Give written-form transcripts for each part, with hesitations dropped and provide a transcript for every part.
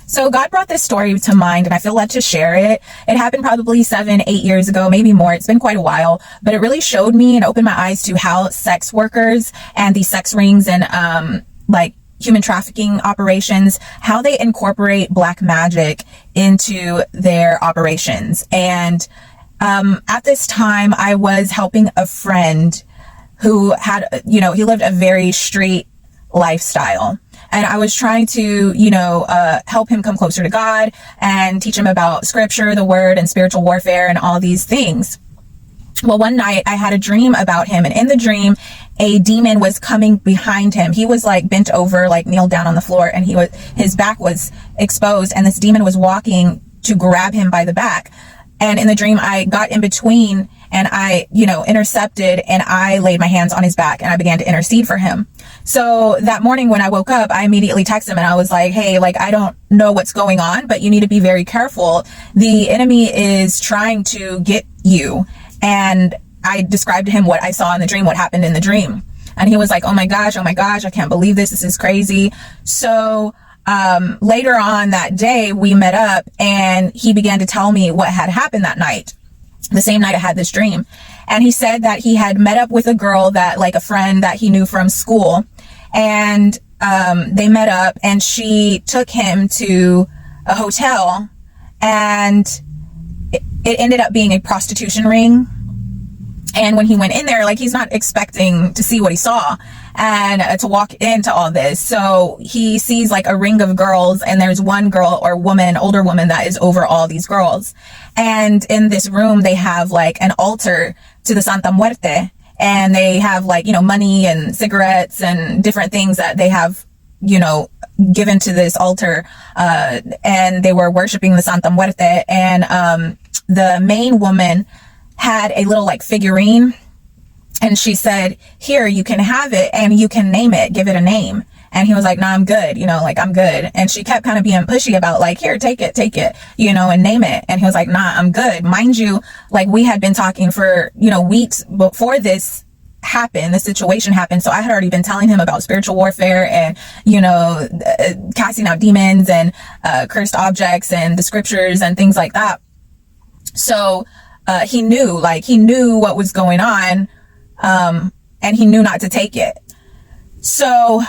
So God brought this story to mind, and I feel led to share it. It happened probably 7, 8 years ago, maybe more. It's been quite a while, but it really showed me and opened my eyes to how sex workers and these sex rings and like human trafficking operations, how they incorporate black magic into their operations. And at this time, I was helping a friend who had, he lived a very street lifestyle. And I was trying to, help him come closer to God and teach him about scripture, the word, and spiritual warfare and all these things. Well, one night I had a dream about him, and in the dream, a demon was coming behind him. He was like bent over, like kneeled down on the floor, and his back was exposed, and this demon was walking to grab him by the back. And in the dream, I got in between and I, intercepted, and I laid my hands on his back and I began to intercede for him. So that morning when I woke up, I immediately texted him and I was like, hey, I don't know what's going on, but you need to be very careful. The enemy is trying to get you. And I described to him what I saw in the dream, what happened in the dream. And he was like, oh my gosh, I can't believe this. This is crazy. So later on that day, we met up and he began to tell me what had happened that night, the same night I had this dream. And he said that he had met up with a girl that, like a friend that he knew from school. And they met up and she took him to a hotel, and it ended up being a prostitution ring. And when he went in there, he's not expecting to see what he saw and to walk into all this. So he sees a ring of girls, and there's one girl or woman, older woman, that is over all these girls. And in this room, they have an altar to the Santa Muerte, and they have money and cigarettes and different things that they have, given to this altar. And they were worshiping the Santa Muerte. And the main woman had a little figurine, and she said, here, you can have it and you can name it, give it a name. And he was like, nah, I'm good, I'm good. And she kept kind of being pushy about here, take it, and name it. And he was like, nah, I'm good. Mind you, we had been talking for, weeks before this happened, the situation happened. So I had already been telling him about spiritual warfare and, casting out demons and cursed objects and the scriptures and things like that. So he knew what was going on, and he knew not to take it. So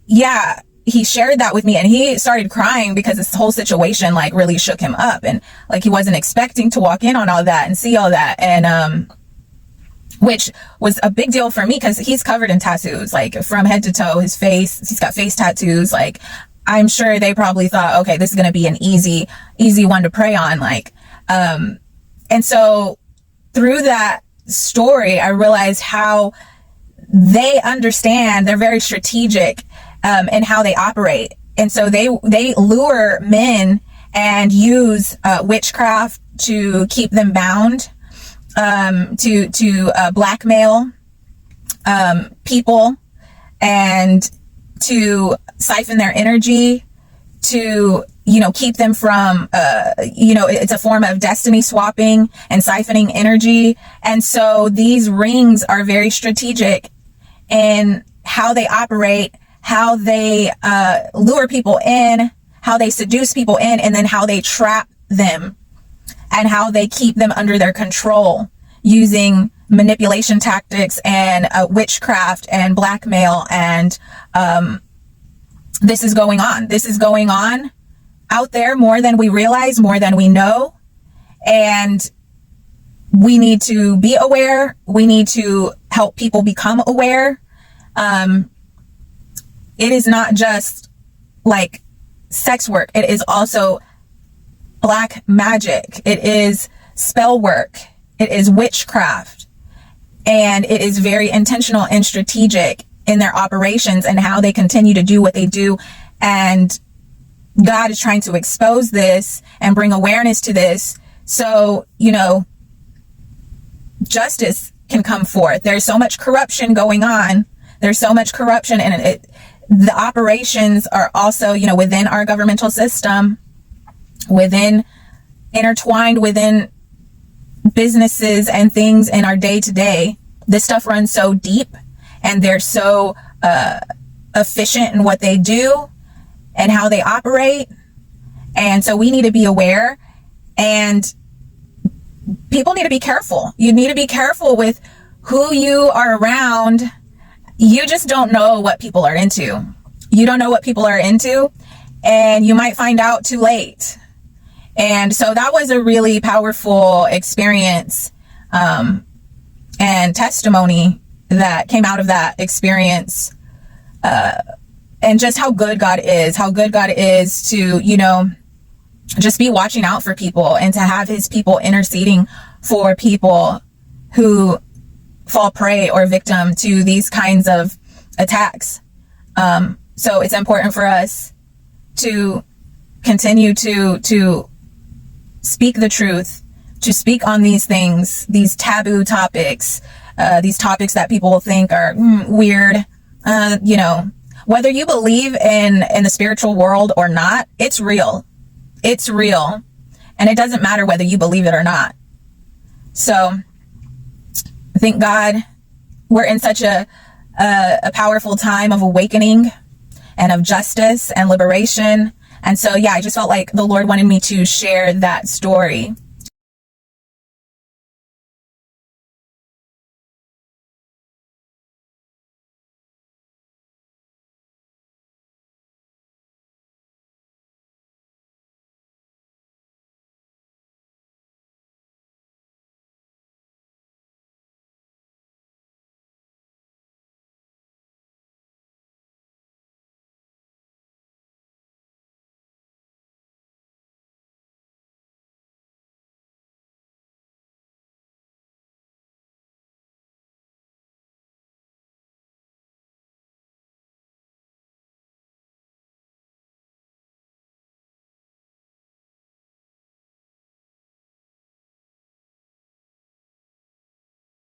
yeah, he shared that with me, and he started crying because this whole situation really shook him up, and he wasn't expecting to walk in on all that and see all that. And which was a big deal for me because he's covered in tattoos, from head to toe. His face, he's got face tattoos. I'm sure they probably thought, okay, this is going to be an easy one to prey on. And so through that story, I realized how they understand. They're very strategic in how they operate. And so they lure men and use witchcraft to keep them bound, to blackmail people, and to siphon their energy, to keep them from, it's a form of destiny swapping and siphoning energy. And so these rings are very strategic in how they operate, how they lure people in, how they seduce people in, and then how they trap them and how they keep them under their control using manipulation tactics and witchcraft and blackmail. And this is going on. This is going on out there more than we realize, more than we know. And we need to be aware. We need to help people become aware. It is not just sex work. It is also black magic. It is spell work. It is witchcraft. And it is very intentional and strategic in their operations and how they continue to do what they do. And God is trying to expose this and bring awareness to this. So, justice can come forth. There's so much corruption going on. There's so much corruption, and the operations are also, within our governmental system, intertwined within businesses and things in our day to day. This stuff runs so deep, and they're so efficient in what they do and how they operate. And so we need to be aware, and people need to be careful. You need to be careful with who you are around. You just don't know what people are into. You don't know what people are into, and you might find out too late. And so that was a really powerful experience and testimony that came out of that experience, and just how good God is to, you know, just be watching out for people, and to have his people interceding for people who fall prey or victim to these kinds of attacks. So it's important for us to continue to speak the truth, to speak on these things, these taboo topics, these topics that people will think are weird. You know, whether you believe in the spiritual world or not, it's real. It's real. And it doesn't matter whether you believe it or not. So thank God we're in such a powerful time of awakening and of justice and liberation. And so, yeah, I just felt like the Lord wanted me to share that story.